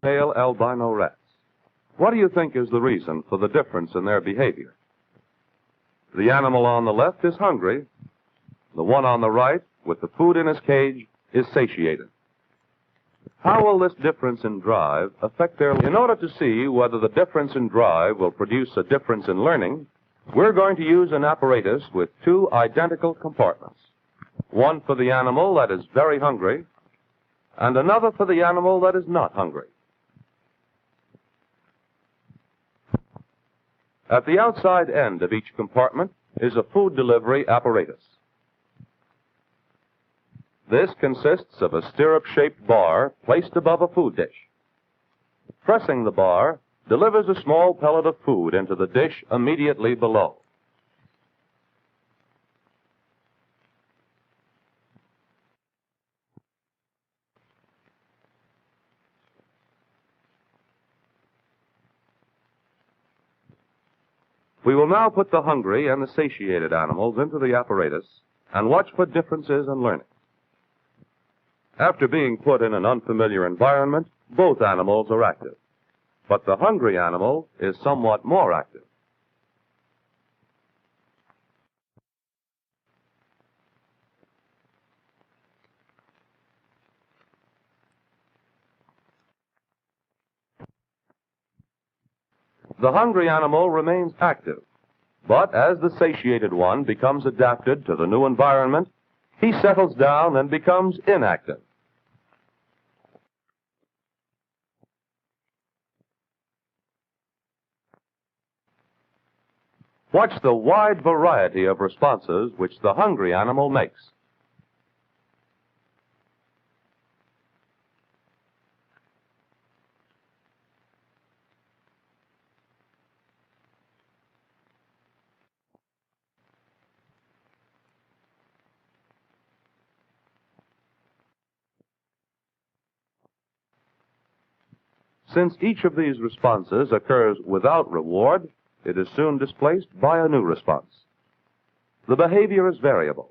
pale albino rats. What do you think is the reason for the difference in their behavior? The animal on the left is hungry. The one on the right, with the food in his cage, is satiated. How will this difference in drive affect their... In order to see whether the difference in drive will produce a difference in learning, we're going to use an apparatus with two identical compartments. One for the animal that is very hungry, and another for the animal that is not hungry. At the outside end of each compartment is a food delivery apparatus. This consists of a stirrup-shaped bar placed above a food dish. Pressing the bar delivers a small pellet of food into the dish immediately below. We will now put the hungry and the satiated animals into the apparatus and watch for differences in learning. After being put in an unfamiliar environment, both animals are active. But the hungry animal is somewhat more active. The hungry animal remains active, but as the satiated one becomes adapted to the new environment, he settles down and becomes inactive. Watch the wide variety of responses which the hungry animal makes. Since each of these responses occurs without reward, it is soon displaced by a new response. The behavior is variable.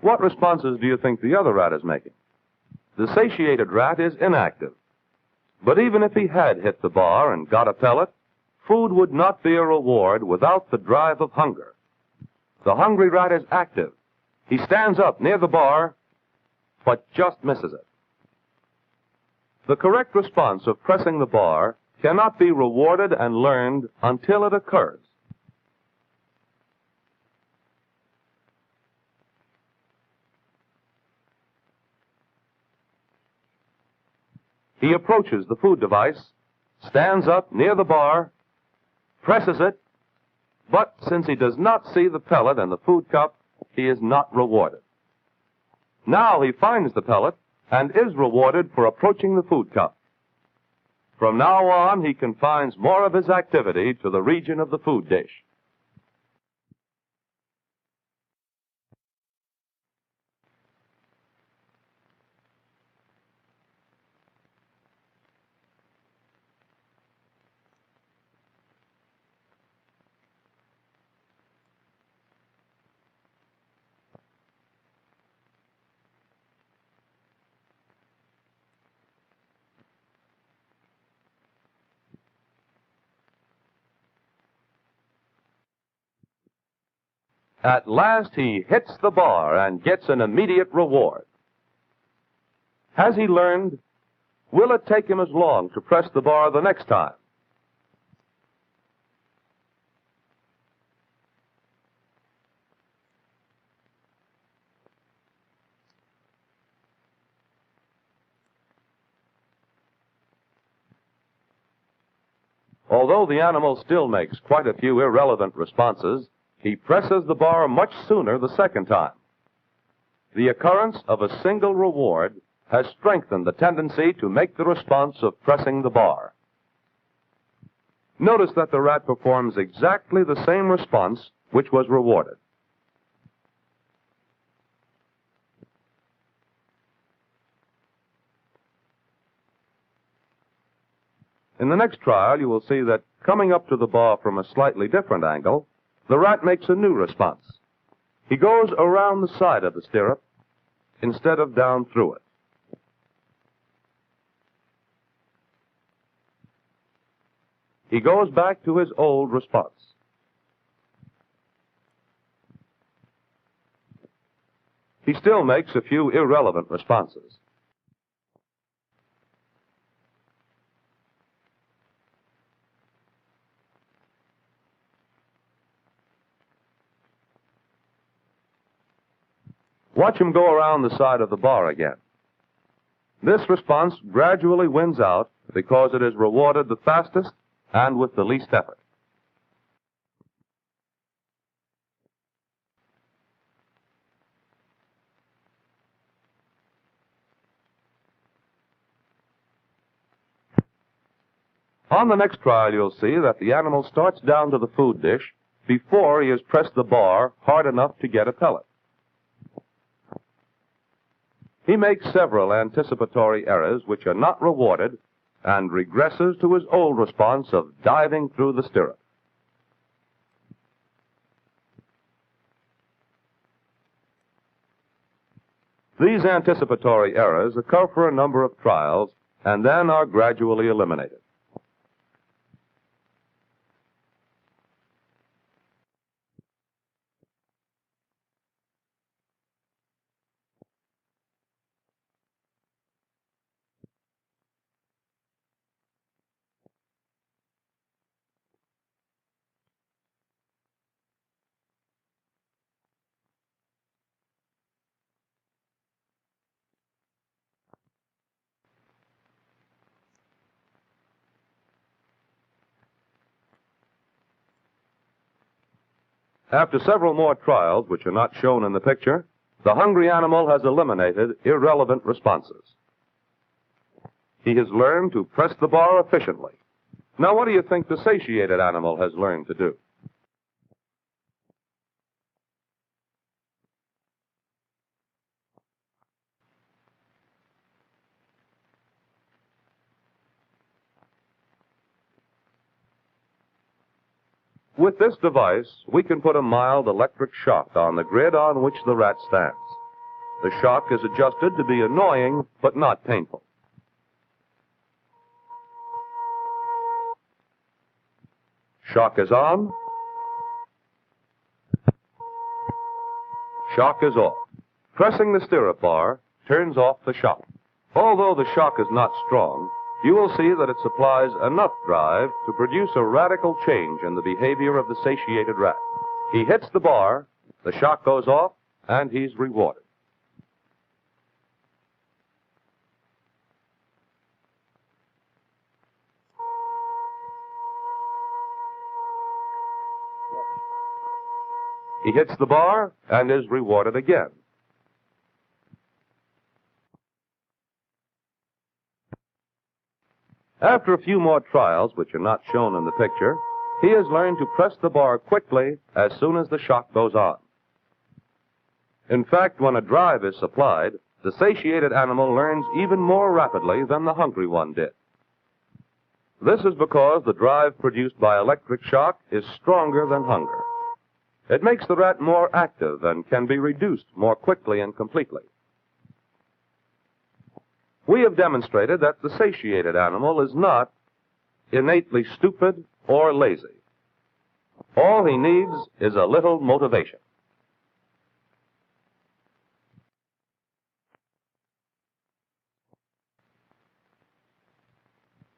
What responses do you think the other rat is making? The satiated rat is inactive. But even if he had hit the bar and got a pellet, food would not be a reward without the drive of hunger. The hungry rat is active. He stands up near the bar, but just misses it. The correct response of pressing the bar cannot be rewarded and learned until it occurs. He approaches the food device, stands up near the bar, presses it, but since he does not see the pellet and the food cup, he is not rewarded. Now he finds the pellet and is rewarded for approaching the food cup. From now on, he confines more of his activity to the region of the food dish. At last, he hits the bar and gets an immediate reward. Has he learned? Will it take him as long to press the bar the next time? Although the animal still makes quite a few irrelevant responses, he presses the bar much sooner the second time. The occurrence of a single reward has strengthened the tendency to make the response of pressing the bar. Notice that the rat performs exactly the same response which was rewarded. In the next trial, you will see that coming up to the bar from a slightly different angle, the rat makes a new response. He goes around the side of the stirrup instead of down through it. He goes back to his old response. He still makes a few irrelevant responses. Watch him go around the side of the bar again. This response gradually wins out because it is rewarded the fastest and with the least effort. On the next trial, you'll see that the animal starts down to the food dish before he has pressed the bar hard enough to get a pellet. He makes several anticipatory errors which are not rewarded and regresses to his old response of diving through the stirrup. These anticipatory errors occur for a number of trials and then are gradually eliminated. After several more trials, which are not shown in the picture, the hungry animal has eliminated irrelevant responses. He has learned to press the bar efficiently. Now, what do you think the satiated animal has learned to do? With this device, we can put a mild electric shock on the grid on which the rat stands. The shock is adjusted to be annoying, but not painful. Shock is on. Shock is off. Pressing the stirrup bar turns off the shock. Although the shock is not strong, you will see that it supplies enough drive to produce a radical change in the behavior of the satiated rat. He hits the bar, the shock goes off, and he's rewarded. He hits the bar and is rewarded again. After a few more trials, which are not shown in the picture, he has learned to press the bar quickly as soon as the shock goes on. In fact, when a drive is supplied, the satiated animal learns even more rapidly than the hungry one did. This is because the drive produced by electric shock is stronger than hunger. It makes the rat more active and can be reduced more quickly and completely. We have demonstrated that the satiated animal is not innately stupid or lazy. All he needs is a little motivation.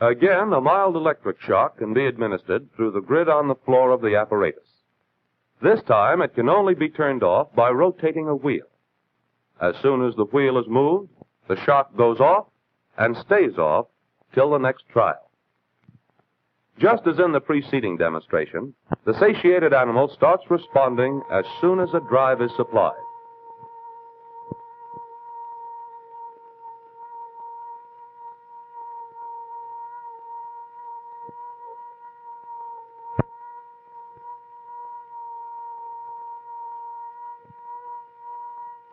Again, a mild electric shock can be administered through the grid on the floor of the apparatus. This time, it can only be turned off by rotating a wheel. As soon as the wheel is moved, the shock goes off and stays off till the next trial. Just as in the preceding demonstration, the satiated animal starts responding as soon as a drive is supplied.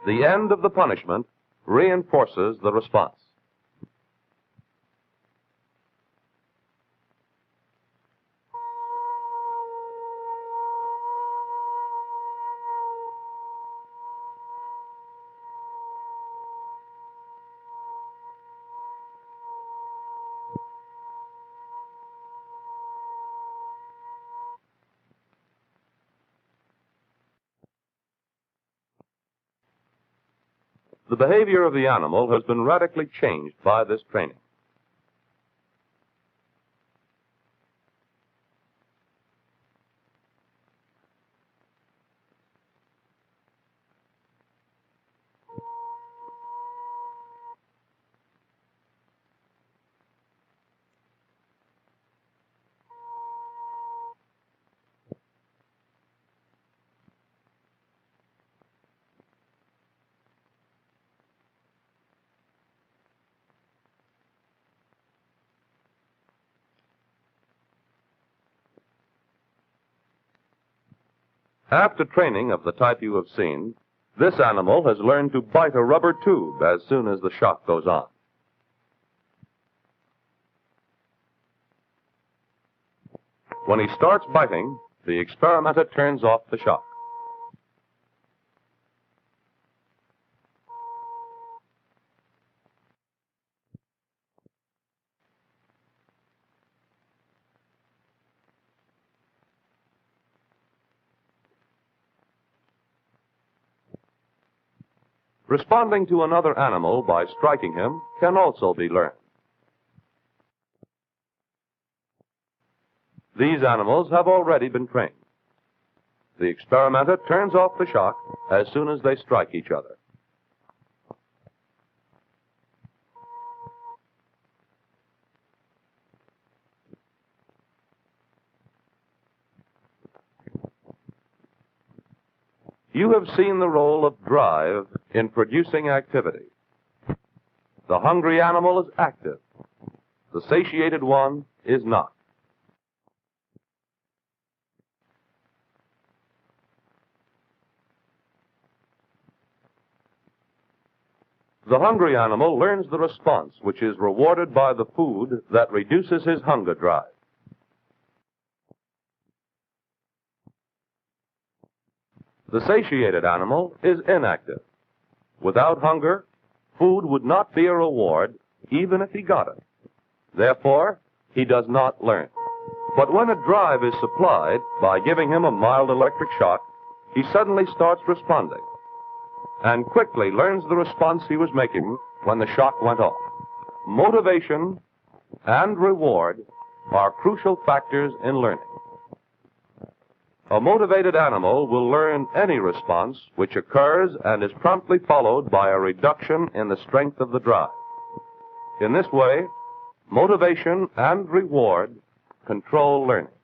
The end of the punishment reinforces the response. The behavior of the animal has been radically changed by this training. After training of the type you have seen, this animal has learned to bite a rubber tube as soon as the shock goes on. When he starts biting, the experimenter turns off the shock. Responding to another animal by striking him can also be learned. These animals have already been trained. The experimenter turns off the shock as soon as they strike each other. You have seen the role of drive in producing activity. The hungry animal is active. The satiated one is not. The hungry animal learns the response, which is rewarded by the food that reduces his hunger drive. The satiated animal is inactive. Without hunger, food would not be a reward, even if he got it. Therefore, he does not learn. But when a drive is supplied by giving him a mild electric shock, he suddenly starts responding and quickly learns the response he was making when the shock went off. Motivation and reward are crucial factors in learning. A motivated animal will learn any response which occurs and is promptly followed by a reduction in the strength of the drive. In this way, motivation and reward control learning.